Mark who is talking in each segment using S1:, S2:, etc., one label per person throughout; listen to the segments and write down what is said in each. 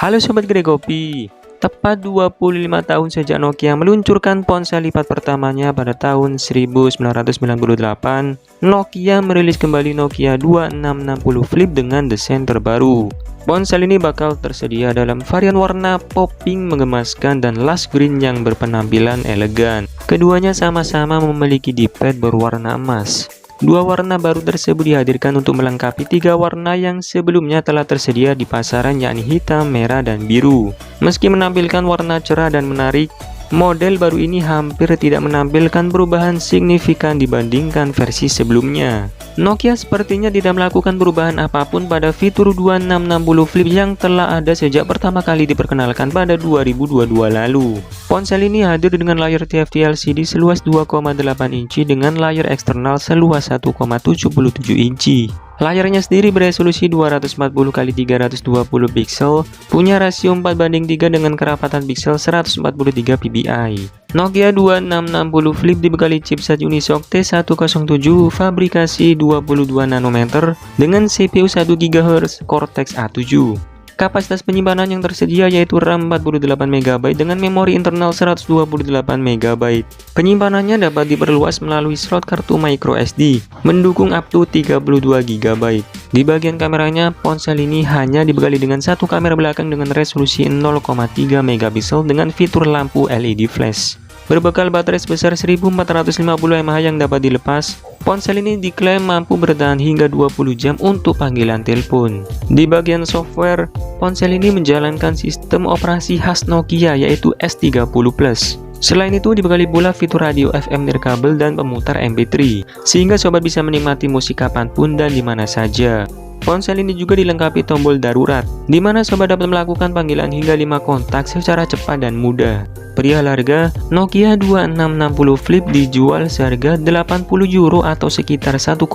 S1: Halo Sobat Kedai Kopi, tepat 25 tahun sejak Nokia meluncurkan ponsel lipat pertamanya pada tahun 1998, Nokia merilis kembali Nokia 2660 Flip dengan desain terbaru. Ponsel ini bakal tersedia dalam varian warna popping menggemaskan dan lush green yang berpenampilan elegan. Keduanya sama-sama memiliki D-pad berwarna emas. Dua warna baru tersebut dihadirkan untuk melengkapi tiga warna yang sebelumnya telah tersedia di pasaran, yakni hitam, merah, dan biru. Meski menampilkan warna cerah dan menarik, model baru ini hampir tidak menampilkan perubahan signifikan dibandingkan versi sebelumnya. Nokia sepertinya tidak melakukan perubahan apapun pada fitur 2660 Flip yang telah ada sejak pertama kali diperkenalkan pada 2022 lalu. Ponsel ini hadir dengan layar TFT LCD seluas 2,8 inci dengan layar eksternal seluas 1,77 inci. Layarnya sendiri beresolusi 240x320 pixel, punya rasio 4:3 dengan kerapatan pixel 143 ppi. Nokia 2660 Flip dibekali chipset Unisoc T107 fabrikasi 22 nanometer dengan CPU 1 GHz Cortex A7. Kapasitas penyimpanan yang tersedia yaitu RAM 48 MB dengan memori internal 128 MB. Penyimpanannya dapat diperluas melalui slot kartu microSD, mendukung up to 32 GB. Di bagian kameranya, ponsel ini hanya dibekali dengan satu kamera belakang dengan resolusi 0,3 megapiksel dengan fitur lampu LED flash. Berbekal baterai sebesar 1450 mAh yang dapat dilepas, ponsel ini diklaim mampu bertahan hingga 20 jam untuk panggilan telepon. Di bagian software, ponsel ini menjalankan sistem operasi khas Nokia yaitu S30 Plus. Selain itu dibekali pula fitur radio FM nirkabel dan pemutar MP3, sehingga sobat bisa menikmati musik kapanpun dan dimana saja. Ponsel ini juga dilengkapi tombol darurat, di mana sobat dapat melakukan panggilan hingga 5 kontak secara cepat dan mudah. Perihal harga, Nokia 2660 Flip dijual seharga 80 euro atau sekitar 1,2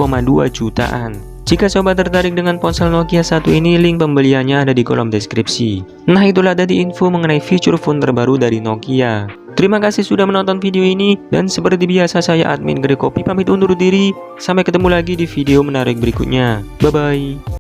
S1: jutaan. Jika sobat tertarik dengan ponsel Nokia satu ini, link pembeliannya ada di kolom deskripsi. Nah, itulah tadi info mengenai fitur phone terbaru dari Nokia. Terima kasih sudah menonton video ini, dan seperti biasa saya admin Kedai Kopi pamit undur diri. Sampai ketemu lagi di video menarik berikutnya. Bye-bye.